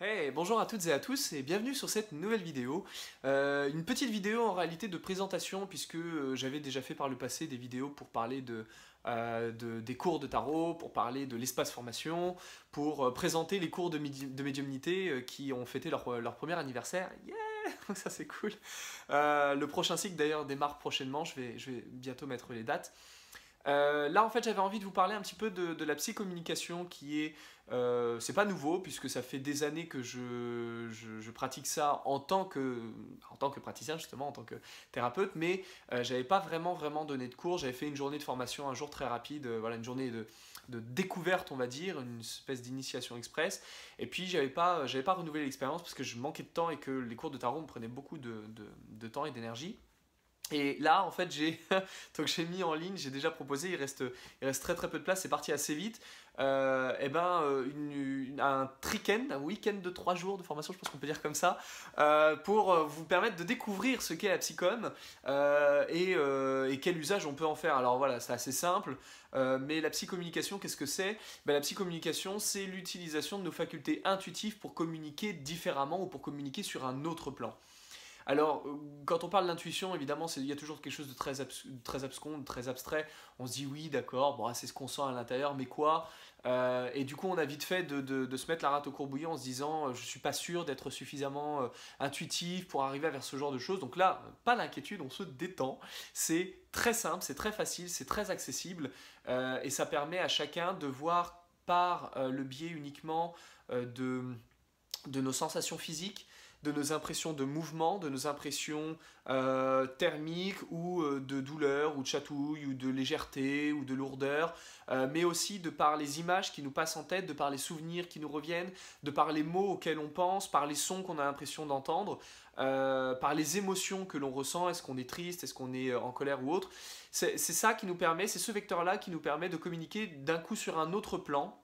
Hey, bonjour à toutes et à tous et bienvenue sur cette nouvelle vidéo. Une petite vidéo en réalité de présentation puisque j'avais déjà fait par le passé des vidéos pour parler des cours de tarot, pour parler de l'espace formation, pour présenter les cours de médiumnité qui ont fêté leur premier anniversaire. Yeah! Ça c'est cool. Le prochain cycle d'ailleurs démarre prochainement, je vais bientôt mettre les dates. Là, en fait, j'avais envie de vous parler un petit peu de la psychommunication qui est... c'est pas nouveau, puisque ça fait des années que je pratique ça en tant que praticien, justement, en tant que thérapeute, mais j'avais pas vraiment donné de cours. J'avais fait une journée de formation un jour très rapide, voilà, une journée de découverte, on va dire, une espèce d'initiation express. Et puis, j'avais pas renouvelé l'expérience parce que je manquais de temps et que les cours de tarot me prenaient beaucoup de temps et d'énergie. Et là, en fait, donc j'ai mis en ligne, j'ai déjà proposé, il reste très peu de place, c'est parti assez vite. Un week-end, de 3 jours de formation, je pense qu'on peut dire comme ça, pour vous permettre de découvrir ce qu'est la psychome et quel usage on peut en faire. Alors voilà, c'est assez simple, mais la psychommunication, qu'est-ce que c'est? La psychommunication, c'est l'utilisation de nos facultés intuitives pour communiquer différemment ou pour communiquer sur un autre plan. Alors, quand on parle d'intuition, évidemment, il y a toujours quelque chose de très abscon, de très abstrait. On se dit oui, d'accord, bon, c'est ce qu'on sent à l'intérieur, mais quoi? Et du coup, on a vite fait de se mettre la rate au courbouillon en se disant je ne suis pas sûr d'être suffisamment intuitif pour arriver vers ce genre de choses. Donc là, pas d'inquiétude, on se détend. C'est très simple, c'est très facile, c'est très accessible et ça permet à chacun de voir par le biais uniquement de nos sensations physiques, de nos impressions de mouvement, de nos impressions thermiques ou de douleur ou de chatouille ou de légèreté ou de lourdeur, mais aussi de par les images qui nous passent en tête, de par les souvenirs qui nous reviennent, de par les mots auxquels on pense, par les sons qu'on a l'impression d'entendre, par les émotions que l'on ressent, est-ce qu'on est triste, est-ce qu'on est en colère ou autre. C'est ça qui nous permet, c'est ce vecteur-là qui nous permet de communiquer d'un coup sur un autre plan.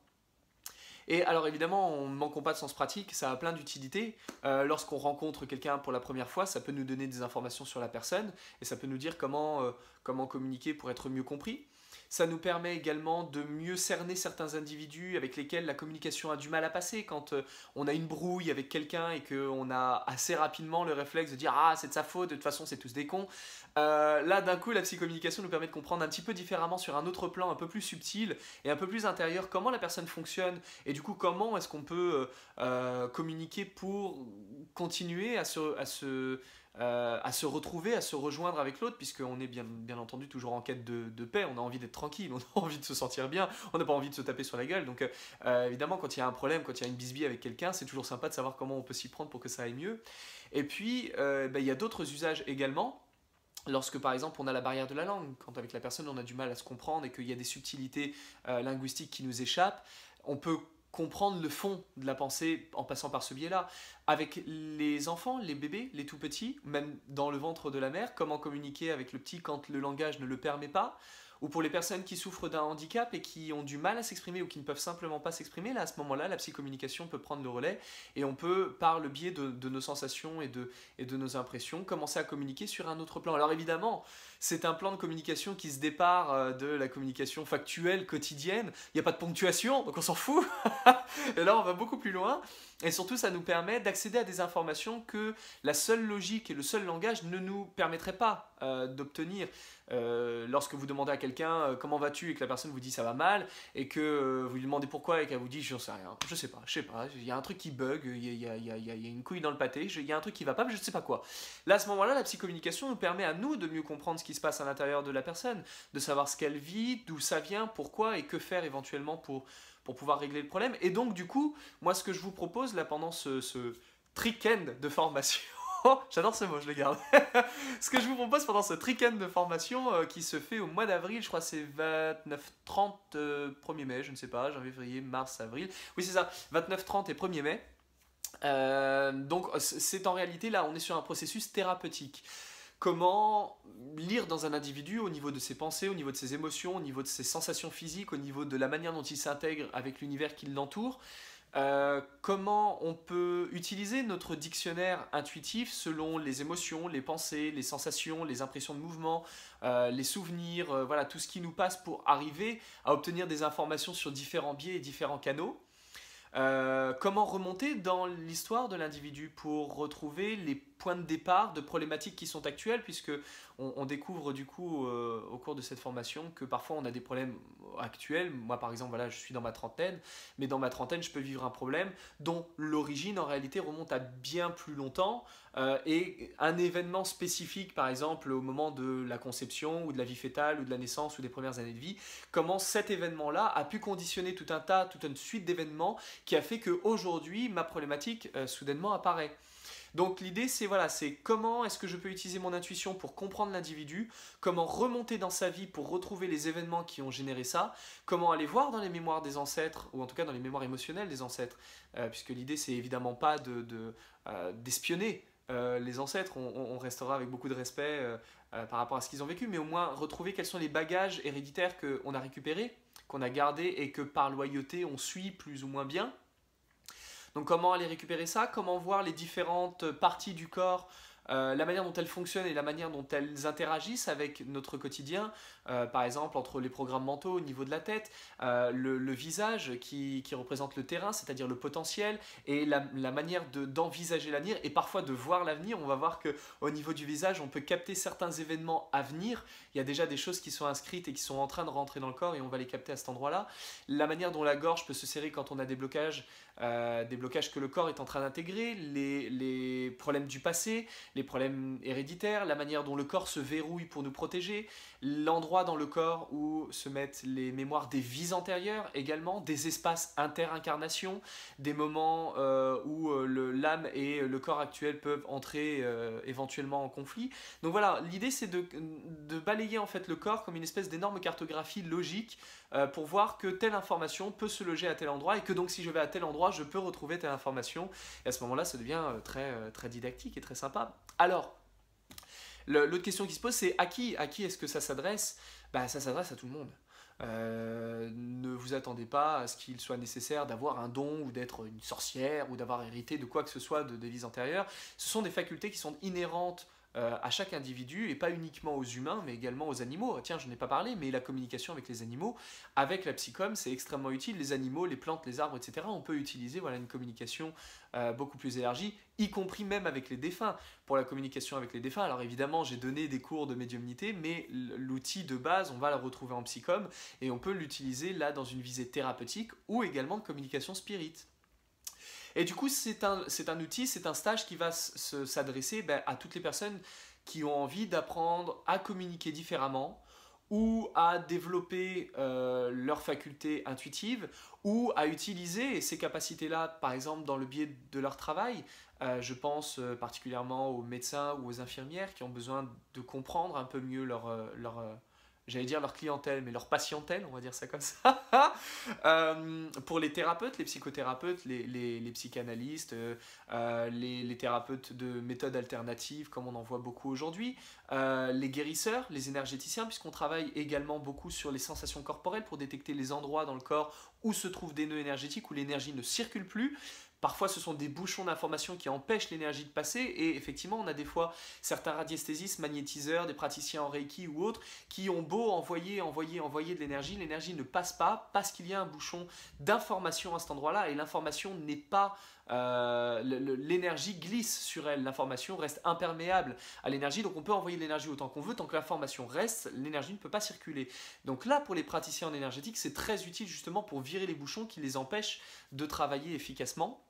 Et alors évidemment, on ne manquons pas de sens pratique, ça a plein d'utilités. Lorsqu'on rencontre quelqu'un pour la première fois, ça peut nous donner des informations sur la personne et ça peut nous dire comment communiquer pour être mieux compris. Ça nous permet également de mieux cerner certains individus avec lesquels la communication a du mal à passer. Quand on a une brouille avec quelqu'un et qu'on a assez rapidement le réflexe de dire «Ah, c'est de sa faute, de toute façon, c'est tous des cons». Là, d'un coup, la psychommunication nous permet de comprendre un petit peu différemment sur un autre plan, un peu plus subtil et un peu plus intérieur, comment la personne fonctionne et du coup, comment est-ce qu'on peut communiquer pour continuer à se retrouver, à se rejoindre avec l'autre, puisqu'on est bien entendu toujours en quête de paix, on a envie d'être tranquille, on a envie de se sentir bien, on n'a pas envie de se taper sur la gueule. Donc évidemment, quand il y a un problème, quand il y a une bisbille avec quelqu'un, c'est toujours sympa de savoir comment on peut s'y prendre pour que ça aille mieux. Et puis, il y a d'autres usages également. Lorsque par exemple on a la barrière de la langue, quand avec la personne on a du mal à se comprendre et qu'il y a des subtilités linguistiques qui nous échappent, on peut comprendre le fond de la pensée en passant par ce biais-là. Avec les enfants, les bébés, les tout petits, même dans le ventre de la mère, comment communiquer avec le petit quand le langage ne le permet pas, ou pour les personnes qui souffrent d'un handicap et qui ont du mal à s'exprimer ou qui ne peuvent simplement pas s'exprimer, là à ce moment-là, la psychocommunication peut prendre le relais et on peut, par le biais de nos sensations et de nos impressions, commencer à communiquer sur un autre plan. Alors évidemment, c'est un plan de communication qui se départ de la communication factuelle, quotidienne. Il n'y a pas de ponctuation, donc on s'en fout. Et là, on va beaucoup plus loin. Et surtout, ça nous permet d'accéder à des informations que la seule logique et le seul langage ne nous permettraient pas d'obtenir. Lorsque vous demandez à quelqu'un comment vas-tu et que la personne vous dit ça va mal et que vous lui demandez pourquoi et qu'elle vous dit j'en sais rien, je sais pas, il y a un truc qui bug, il y a une couille dans le pâté, il y a un truc qui va pas, mais je sais pas quoi. Là, à ce moment-là, la psychocommunication nous permet à nous de mieux comprendre ce qui se passe à l'intérieur de la personne, de savoir ce qu'elle vit, d'où ça vient, pourquoi et que faire éventuellement pour pouvoir régler le problème. Et donc, du coup, moi, ce que je vous propose là pendant ce week-end de formation, j'adore ce mot, je le garde. Ce que je vous propose pendant ce week-end de formation qui se fait au mois d'avril, je crois que c'est 29, 30, 1er mai, je ne sais pas, janvier, février, mars, avril. Oui, c'est ça, 29, 30 et 1er mai. Donc, c'est en réalité, là, on est sur un processus thérapeutique. Comment lire dans un individu au niveau de ses pensées, au niveau de ses émotions, au niveau de ses sensations physiques, au niveau de la manière dont il s'intègre avec l'univers qui l'entoure. Comment on peut utiliser notre dictionnaire intuitif selon les émotions, les pensées, les sensations, les impressions de mouvement, les souvenirs, voilà, tout ce qui nous passe pour arriver à obtenir des informations sur différents biais et différents canaux. Comment remonter dans l'histoire de l'individu pour retrouver les points de départ de problématiques qui sont actuelles, puisque on découvre du coup au cours de cette formation que parfois on a des problèmes actuels. Moi par exemple, voilà, je suis dans ma trentaine, mais dans ma trentaine je peux vivre un problème dont l'origine en réalité remonte à bien plus longtemps, et un événement spécifique, par exemple au moment de la conception ou de la vie fœtale ou de la naissance ou des premières années de vie, comment cet événement-là a pu conditionner toute une suite d'événements qui a fait qu'aujourd'hui ma problématique soudainement apparaît. Donc l'idée c'est voilà, c'est comment est-ce que je peux utiliser mon intuition pour comprendre l'individu, comment remonter dans sa vie pour retrouver les événements qui ont généré ça, comment aller voir dans les mémoires des ancêtres, ou en tout cas dans les mémoires émotionnelles des ancêtres, puisque l'idée c'est évidemment pas d'espionner les ancêtres, on restera avec beaucoup de respect par rapport à ce qu'ils ont vécu, mais au moins retrouver quels sont les bagages héréditaires qu'on a récupérés, qu'on a gardés et que par loyauté on suit plus ou moins bien. Donc comment aller récupérer ça, comment voir les différentes parties du corps, la manière dont elles fonctionnent et la manière dont elles interagissent avec notre quotidien, par exemple entre les programmes mentaux au niveau de la tête, le visage qui représente le terrain, c'est-à-dire le potentiel, et la manière d'envisager l'avenir et parfois de voir l'avenir. On va voir qu'au niveau du visage, on peut capter certains événements à venir. Il y a déjà des choses qui sont inscrites et qui sont en train de rentrer dans le corps et on va les capter à cet endroit-là. La manière dont la gorge peut se serrer quand on a des blocages que le corps est en train d'intégrer, les problèmes du passé, les problèmes héréditaires, la manière dont le corps se verrouille pour nous protéger, l'endroit dans le corps où se mettent les mémoires des vies antérieures également, des espaces inter-incarnation, des moments où l'âme et le corps actuel peuvent entrer éventuellement en conflit. Donc voilà, l'idée c'est de balayer en fait le corps comme une espèce d'énorme cartographie logique pour voir que telle information peut se loger à tel endroit et que donc si je vais à tel endroit, je peux retrouver telle information. Et à ce moment-là, ça devient très didactique et très sympa. Alors, l'autre question qui se pose, c'est à qui est-ce que ça s'adresse? Ça s'adresse à tout le monde. Ne vous attendez pas à ce qu'il soit nécessaire d'avoir un don ou d'être une sorcière ou d'avoir hérité de quoi que ce soit des vies antérieures. Ce sont des facultés qui sont inhérentes à chaque individu et pas uniquement aux humains mais également aux animaux. Tiens, je n'en ai pas parlé, mais la communication avec les animaux, avec la psychome, c'est extrêmement utile. Les animaux, les plantes, les arbres, etc. On peut utiliser une communication beaucoup plus élargie, y compris même avec les défunts. Pour la communication avec les défunts, alors évidemment j'ai donné des cours de médiumnité, mais l'outil de base, on va le retrouver en psychome et on peut l'utiliser là dans une visée thérapeutique ou également de communication spirit. Et du coup, c'est un outil, c'est un stage qui va s'adresser à toutes les personnes qui ont envie d'apprendre à communiquer différemment ou à développer leurs facultés intuitives ou à utiliser ces capacités-là, par exemple, dans le biais de leur travail. Je pense particulièrement aux médecins ou aux infirmières qui ont besoin de comprendre un peu mieux j'allais dire leur clientèle, mais leur patientèle, on va dire ça comme ça. Pour les thérapeutes, les psychothérapeutes, les psychanalystes, les thérapeutes de méthodes alternatives, comme on en voit beaucoup aujourd'hui, les guérisseurs, les énergéticiens, puisqu'on travaille également beaucoup sur les sensations corporelles pour détecter les endroits dans le corps où se trouvent des nœuds énergétiques, où l'énergie ne circule plus. Parfois, ce sont des bouchons d'information qui empêchent l'énergie de passer et effectivement, on a des fois certains radiesthésistes, magnétiseurs, des praticiens en Reiki ou autres qui ont beau envoyer de l'énergie ne passe pas parce qu'il y a un bouchon d'information à cet endroit-là et l'information n'est pas... l'énergie glisse sur elle, l'information reste imperméable à l'énergie, donc on peut envoyer de l'énergie autant qu'on veut, tant que l'information reste, l'énergie ne peut pas circuler. Donc là, pour les praticiens en énergétique, c'est très utile justement pour virer les bouchons qui les empêchent de travailler efficacement.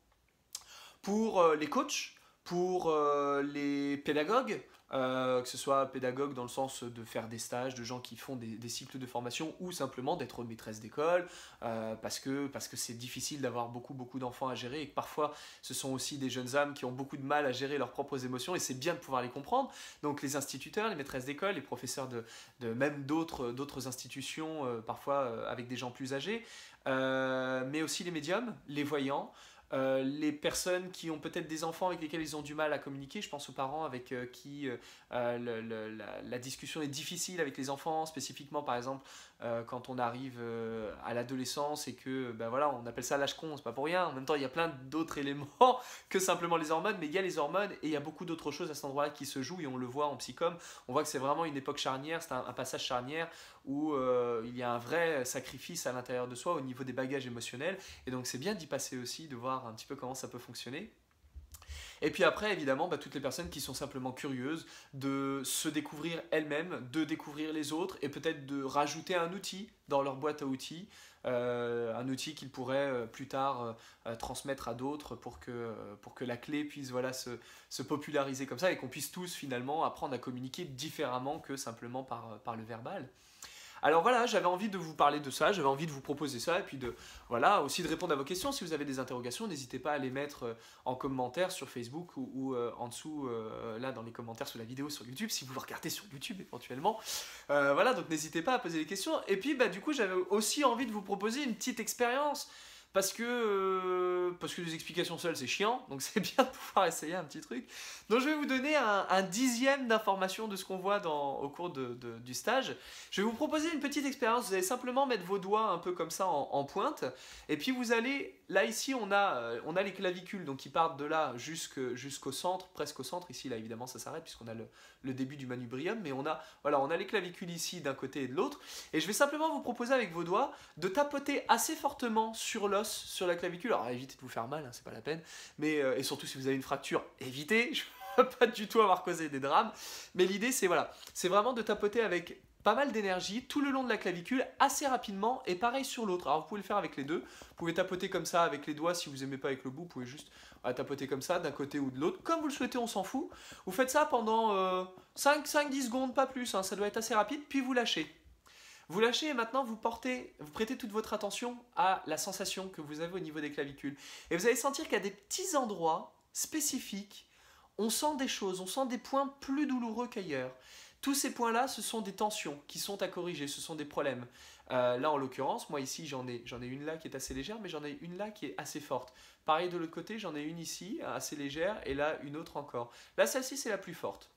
Pour les coachs, pour les pédagogues, que ce soit pédagogue dans le sens de faire des stages, de gens qui font des cycles de formation ou simplement d'être maîtresse d'école parce que c'est difficile d'avoir beaucoup d'enfants à gérer et que parfois ce sont aussi des jeunes âmes qui ont beaucoup de mal à gérer leurs propres émotions et c'est bien de pouvoir les comprendre. Donc les instituteurs, les maîtresses d'école, les professeurs même d'autres institutions, parfois avec des gens plus âgés, mais aussi les médiums, les voyants, les personnes qui ont peut-être des enfants avec lesquels ils ont du mal à communiquer, je pense aux parents avec qui la discussion est difficile avec les enfants, spécifiquement par exemple quand on arrive à l'adolescence et que ben voilà, on appelle ça l'âge con, c'est pas pour rien. En même temps, il y a plein d'autres éléments que simplement les hormones, mais il y a les hormones et il y a beaucoup d'autres choses à cet endroit-là qui se jouent et on le voit en psychom. On voit que c'est vraiment une époque charnière, c'est un passage charnière où il y a un vrai sacrifice à l'intérieur de soi au niveau des bagages émotionnels et donc c'est bien d'y passer aussi, de voir un petit peu comment ça peut fonctionner. Et puis après, évidemment, bah, toutes les personnes qui sont simplement curieuses de se découvrir elles-mêmes, de découvrir les autres et peut-être de rajouter un outil dans leur boîte à outils, un outil qu'ils pourraient plus tard transmettre à d'autres pour que la clé puisse voilà, se populariser comme ça et qu'on puisse tous finalement apprendre à communiquer différemment que simplement par le verbal. Alors voilà, j'avais envie de vous parler de ça, j'avais envie de vous proposer ça, et puis voilà, aussi de répondre à vos questions. Si vous avez des interrogations, n'hésitez pas à les mettre en commentaire sur Facebook ou en dessous, là dans les commentaires sous la vidéo sur YouTube, si vous le regardez sur YouTube éventuellement. Voilà, donc n'hésitez pas à poser des questions. Et puis bah, du coup, j'avais aussi envie de vous proposer une petite expérience. Parce que des explications seules c'est chiant, donc c'est bien de pouvoir essayer un petit truc. Donc je vais vous donner un dixième d'information de ce qu'on voit au cours du stage. Je vais vous proposer une petite expérience, vous allez simplement mettre vos doigts un peu comme ça en pointe, et puis vous allez, là ici on a les clavicules donc qui partent de là jusqu'au centre, presque au centre, ici là évidemment ça s'arrête puisqu'on a le début du manubrium, mais on a les clavicules ici d'un côté et de l'autre, et je vais simplement vous proposer avec vos doigts de tapoter assez fortement sur l'os, sur la clavicule. Alors évitez de vous faire mal, hein, c'est pas la peine, mais et surtout si vous avez une fracture, évitez, je ne veux pas du tout avoir causé des drames, mais l'idée c'est voilà, c'est vraiment de tapoter avec pas mal d'énergie tout le long de la clavicule, assez rapidement, et pareil sur l'autre. Alors vous pouvez le faire avec les deux, vous pouvez tapoter comme ça avec les doigts, si vous n'aimez pas avec le bout, vous pouvez juste tapoter comme ça d'un côté ou de l'autre, comme vous le souhaitez, on s'en fout. Vous faites ça pendant 5-10 secondes, pas plus, hein, ça doit être assez rapide, puis vous lâchez. Vous lâchez et maintenant vous prêtez toute votre attention à la sensation que vous avez au niveau des clavicules. Et vous allez sentir qu'à des petits endroits spécifiques, on sent des choses, on sent des points plus douloureux qu'ailleurs. Tous ces points-là, ce sont des tensions qui sont à corriger, ce sont des problèmes. Là, en l'occurrence, moi ici, j'en ai une là qui est assez légère, mais j'en ai une là qui est assez forte. Pareil de l'autre côté, j'en ai une ici, assez légère, et là, une autre encore. Là, celle-ci, c'est la plus forte.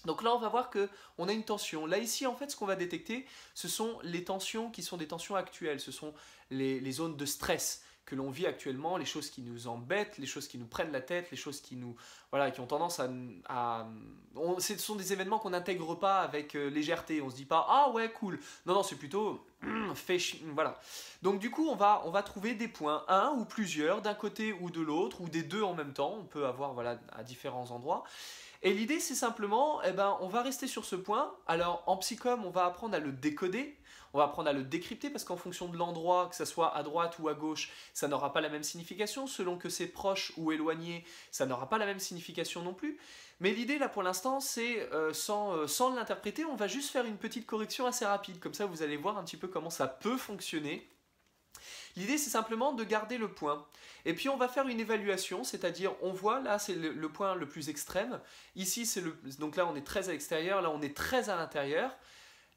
Donc là, on va voir qu'on a une tension. Là, ici, en fait, ce qu'on va détecter, ce sont les tensions qui sont des tensions actuelles. Ce sont les zones de stress que l'on vit actuellement, les choses qui nous embêtent, les choses qui nous prennent la tête, les choses qui ont tendance ce sont des événements qu'on n'intègre pas avec légèreté. On se dit pas « Ah ouais, cool ». Non, c'est plutôt « fait chier ». Voilà. Donc du coup, on va trouver des points, un ou plusieurs, d'un côté ou de l'autre, ou des deux en même temps. On peut avoir à différents endroits. Et l'idée, c'est simplement, on va rester sur ce point. Alors, en psychom, on va apprendre à le décoder, on va apprendre à le décrypter, parce qu'en fonction de l'endroit, que ce soit à droite ou à gauche, ça n'aura pas la même signification. Selon que c'est proche ou éloigné, ça n'aura pas la même signification non plus. Mais l'idée, là, pour l'instant, c'est, sans l'interpréter, on va juste faire une petite correction assez rapide. Comme ça, vous allez voir un petit peu comment ça peut fonctionner. L'idée, c'est simplement de garder le point. Et puis, on va faire une évaluation, c'est-à-dire, on voit, là, c'est le point le plus extrême. Ici, donc là, on est très à l'extérieur, là, on est très à l'intérieur.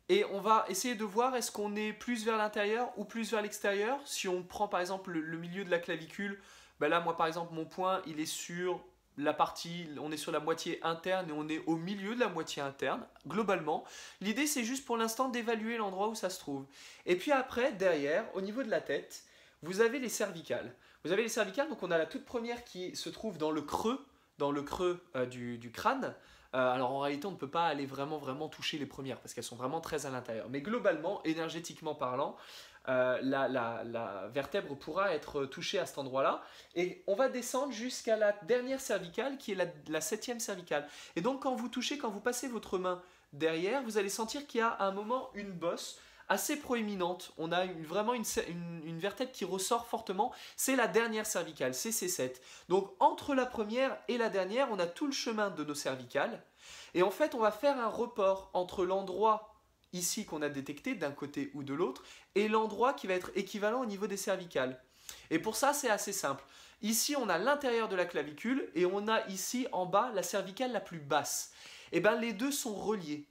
Et on va essayer de voir, est-ce qu'on est plus vers l'intérieur ou plus vers l'extérieur. Si on prend, par exemple, le milieu de la clavicule, ben là, moi, par exemple, mon point, il est sur on est sur la moitié interne et on est au milieu de la moitié interne, globalement. L'idée, c'est juste pour l'instant d'évaluer l'endroit où ça se trouve. Et puis après, derrière, au niveau de la tête, vous avez les cervicales. Vous avez les cervicales, donc on a la toute première qui se trouve dans le creux du crâne. Alors en réalité, on ne peut pas aller vraiment toucher les premières parce qu'elles sont vraiment très à l'intérieur. Mais globalement, énergétiquement parlant, la vertèbre pourra être touchée à cet endroit-là. Et on va descendre jusqu'à la dernière cervicale qui est la 7e cervicale. Et donc quand vous touchez, quand vous passez votre main derrière, vous allez sentir qu'il y a à un moment une bosse assez proéminente. On a vraiment une vertèbre qui ressort fortement. C'est la dernière cervicale, c'est C7. Donc entre la première et la dernière, on a tout le chemin de nos cervicales. Et en fait, on va faire un report entre l'endroit ici qu'on a détecté d'un côté ou de l'autre et l'endroit qui va être équivalent au niveau des cervicales. Et pour ça, c'est assez simple. Ici, on a l'intérieur de la clavicule et on a ici en bas la cervicale la plus basse. Et bien, les deux sont reliés.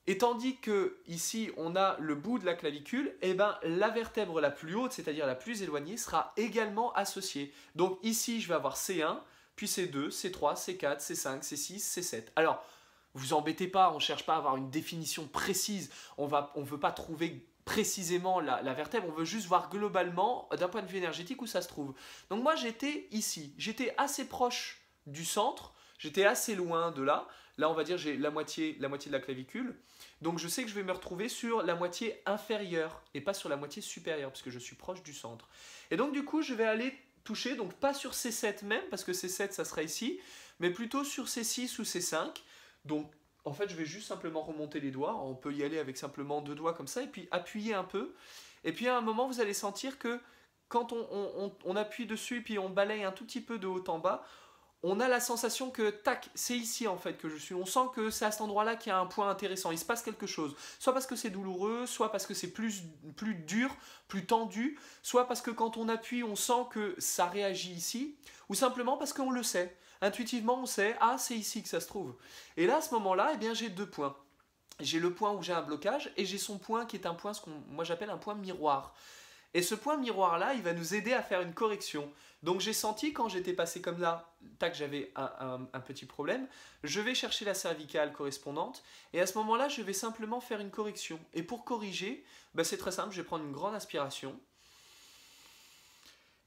Et tandis que ici on a le bout de la clavicule, et ben la vertèbre la plus haute, c'est-à-dire la plus éloignée, sera également associée. Donc ici je vais avoir C1, puis C2, C3, C4, C5, C6, C7. Alors, vous embêtez pas, on ne cherche pas à avoir une définition précise, on ne veut pas trouver précisément la vertèbre, on veut juste voir globalement, d'un point de vue énergétique, où ça se trouve. Donc moi j'étais ici, j'étais assez proche du centre, j'étais assez loin de là. Là, on va dire j'ai la moitié de la clavicule. Donc je sais que je vais me retrouver sur la moitié inférieure et pas sur la moitié supérieure, parce que je suis proche du centre. Et donc du coup, je vais aller toucher, donc pas sur C7 même, parce que C7, ça sera ici, mais plutôt sur C6 ou C5. Donc en fait, je vais juste simplement remonter les doigts. On peut y aller avec simplement 2 doigts comme ça, et puis appuyer un peu. Et puis à un moment, vous allez sentir que quand on appuie dessus, et puis on balaye un tout petit peu de haut en bas, on a la sensation que, tac, c'est ici en fait que je suis. On sent que c'est à cet endroit-là qu'il y a un point intéressant. Il se passe quelque chose. Soit parce que c'est douloureux, soit parce que c'est plus dur, plus tendu, soit parce que quand on appuie, on sent que ça réagit ici, ou simplement parce qu'on le sait. Intuitivement, on sait, ah, c'est ici que ça se trouve. Et là, à ce moment-là, eh bien, j'ai 2 points. J'ai le point où j'ai un blocage, et j'ai son point qui est un point, moi j'appelle un point miroir. Et ce point miroir-là, il va nous aider à faire une correction. Donc j'ai senti quand j'étais passé comme là, tac, j'avais un petit problème, je vais chercher la cervicale correspondante, et à ce moment-là, je vais simplement faire une correction. Et pour corriger, bah, c'est très simple, je vais prendre une grande inspiration,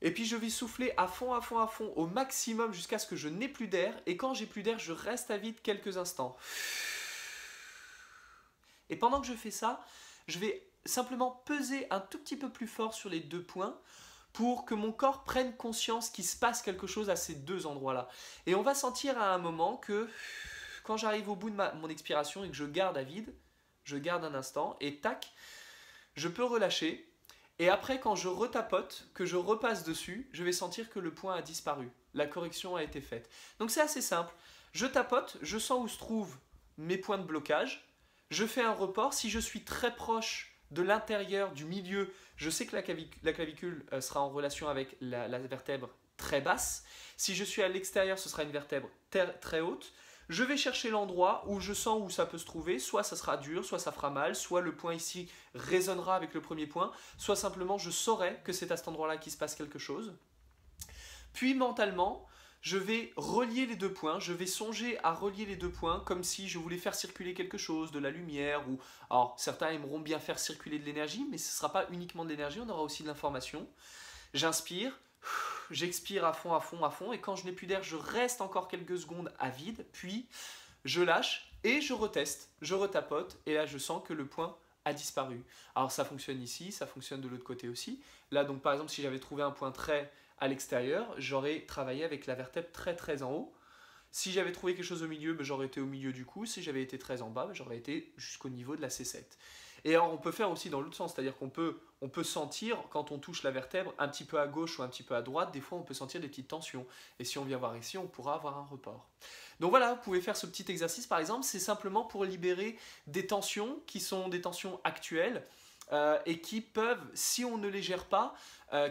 et puis je vais souffler à fond, à fond, à fond, au maximum jusqu'à ce que je n'ai plus d'air, et quand j'ai plus d'air, je reste à vide quelques instants. Et pendant que je fais ça, je vais simplement peser un tout petit peu plus fort sur les 2 points pour que mon corps prenne conscience qu'il se passe quelque chose à ces 2 endroits-là. Et on va sentir à un moment que quand j'arrive au bout de mon expiration et que je garde à vide, je garde un instant et tac, je peux relâcher. Et après, quand je retapote, que je repasse dessus, je vais sentir que le point a disparu. La correction a été faite. Donc c'est assez simple. Je tapote, je sens où se trouvent mes points de blocage. Je fais un report. Si je suis très proche de l'intérieur, du milieu, je sais que la clavicule sera en relation avec la vertèbre très basse. Si je suis à l'extérieur, ce sera une vertèbre très haute. Je vais chercher l'endroit où je sens où ça peut se trouver. Soit ça sera dur, soit ça fera mal, soit le point ici résonnera avec le premier point, soit simplement je saurai que c'est à cet endroit-là qu'il se passe quelque chose. Puis mentalement, je vais relier les 2 points, je vais songer à relier les 2 points comme si je voulais faire circuler quelque chose, de la lumière, ou... Alors, certains aimeront bien faire circuler de l'énergie, mais ce ne sera pas uniquement de l'énergie, on aura aussi de l'information. J'inspire, j'expire à fond, à fond, à fond, et quand je n'ai plus d'air, je reste encore quelques secondes à vide, puis je lâche et je reteste, je retapote, et là je sens que le point a disparu. Alors ça fonctionne ici, ça fonctionne de l'autre côté aussi. Là donc par exemple si j'avais trouvé un point très à l'extérieur, j'aurais travaillé avec la vertèbre très en haut. Si j'avais trouvé quelque chose au milieu, ben, j'aurais été au milieu du cou. Si j'avais été très en bas, ben, j'aurais été jusqu'au niveau de la C7. Et alors on peut faire aussi dans l'autre sens, c'est-à-dire qu'on peut sentir quand on touche la vertèbre un petit peu à gauche ou un petit peu à droite, des fois on peut sentir des petites tensions. Et si on vient voir ici, on pourra avoir un report. Donc voilà, vous pouvez faire ce petit exercice par exemple, c'est simplement pour libérer des tensions qui sont des tensions actuelles et qui peuvent, si on ne les gère pas,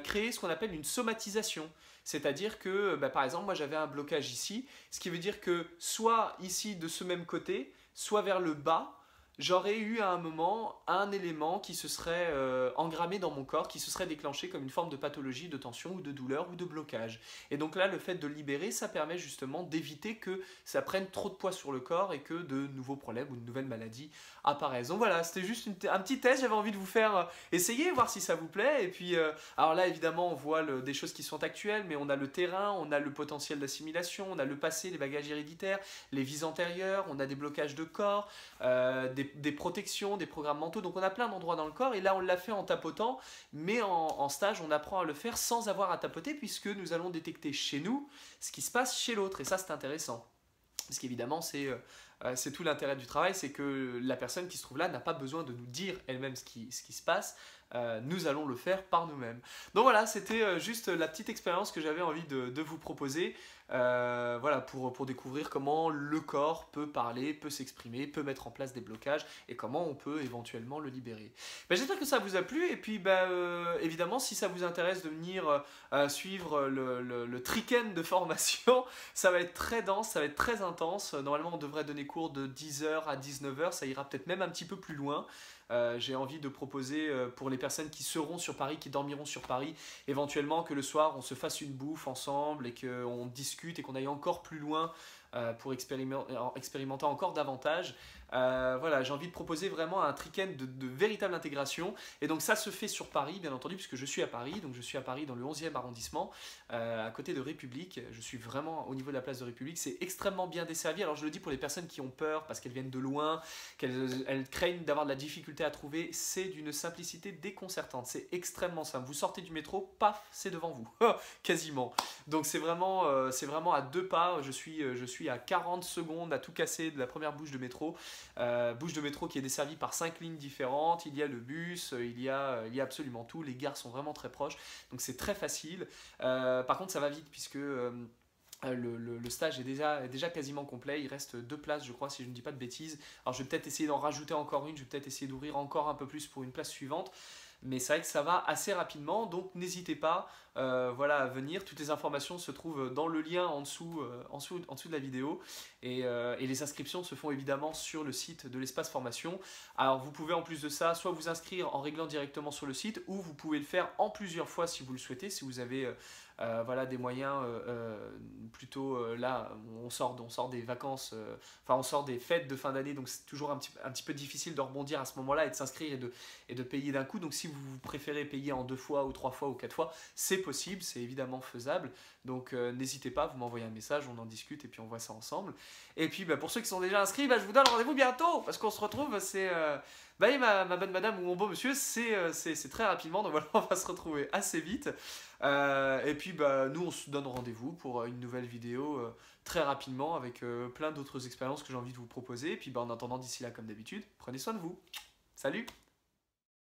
créer ce qu'on appelle une somatisation. C'est-à-dire que, bah, par exemple, moi j'avais un blocage ici, ce qui veut dire que soit ici de ce même côté, soit vers le bas, j'aurais eu à un moment un élément qui se serait engrammé dans mon corps, qui se serait déclenché comme une forme de pathologie, de tension ou de douleur ou de blocage. Et donc là, le fait de libérer, ça permet justement d'éviter que ça prenne trop de poids sur le corps et que de nouveaux problèmes ou de nouvelles maladies apparaissent. Donc voilà, c'était juste un petit test, j'avais envie de vous faire essayer, voir si ça vous plaît. Et puis, alors là, évidemment, on voit des choses qui sont actuelles, mais on a le terrain, on a le potentiel d'assimilation, on a le passé, les bagages héréditaires, les vies antérieures, on a des blocages de corps, des protections, des programmes mentaux, donc on a plein d'endroits dans le corps et là on l'a fait en tapotant, mais en stage on apprend à le faire sans avoir à tapoter puisque nous allons détecter chez nous ce qui se passe chez l'autre et ça c'est intéressant. Parce qu'évidemment c'est tout l'intérêt du travail, c'est que la personne qui se trouve là n'a pas besoin de nous dire elle-même ce qui se passe, nous allons le faire par nous-mêmes. Donc voilà, c'était juste la petite expérience que j'avais envie de vous proposer. voilà, pour découvrir comment le corps peut parler, peut s'exprimer, peut mettre en place des blocages et comment on peut éventuellement le libérer. Ben, j'espère que ça vous a plu et puis ben, évidemment si ça vous intéresse de venir suivre le trick-end de formation, ça va être très dense, ça va être très intense. Normalement on devrait donner cours de 10h à 19h, ça ira peut-être même un petit peu plus loin. J'ai envie de proposer pour les personnes qui seront sur Paris, qui dormiront sur Paris, éventuellement que le soir on se fasse une bouffe ensemble et qu'on discute et qu'on aille encore plus loin pour expérimenter encore davantage. Voilà, j'ai envie de proposer vraiment un trick-end de véritable intégration. Et donc ça se fait sur Paris, bien entendu, puisque je suis à Paris. Donc je suis à Paris dans le 11e arrondissement, à côté de République. Je suis vraiment au niveau de la place de République. C'est extrêmement bien desservi. Alors je le dis pour les personnes qui ont peur parce qu'elles viennent de loin, qu'elles craignent d'avoir de la difficulté à trouver. C'est d'une simplicité déconcertante. C'est extrêmement simple. Vous sortez du métro, paf, c'est devant vous. Quasiment. Donc c'est vraiment à 2 pas. Je suis à 40 secondes à tout casser de la première bouche de métro. Bouche de métro qui est desservie par 5 lignes différentes, il y a le bus, il y a absolument tout, les gares sont vraiment très proches, donc c'est très facile. Par contre ça va vite puisque le stage est déjà quasiment complet, il reste 2 places je crois si je ne dis pas de bêtises. Alors je vais peut-être essayer d'en rajouter encore une, je vais peut-être essayer d'ouvrir encore un peu plus pour une place suivante. Mais c'est vrai que ça va assez rapidement, donc n'hésitez pas voilà, à venir. Toutes les informations se trouvent dans le lien en dessous de la vidéo. Et les inscriptions se font évidemment sur le site de l'espace formation. Alors vous pouvez en plus de ça, soit vous inscrire en réglant directement sur le site, ou vous pouvez le faire en plusieurs fois si vous le souhaitez, si vous avez voilà, des moyens plutôt là, on sort des vacances, enfin on sort des fêtes de fin d'année, donc c'est toujours un petit peu difficile de rebondir à ce moment-là et de s'inscrire et de payer d'un coup. Donc si vous préférez payer en 2 fois ou 3 fois ou 4 fois, c'est possible, c'est évidemment faisable. Donc n'hésitez pas, vous m'envoyez un message, on en discute et puis on voit ça ensemble. Et puis bah, pour ceux qui sont déjà inscrits, bah, je vous donne rendez-vous bientôt parce qu'on se retrouve, c'est bah, ma bonne madame ou mon beau monsieur, c'est très rapidement, donc voilà, on va se retrouver assez vite. Et puis bah, nous on se donne rendez-vous pour une nouvelle vidéo très rapidement avec plein d'autres expériences que j'ai envie de vous proposer. Et puis bah, en attendant d'ici là comme d'habitude, prenez soin de vous. Salut!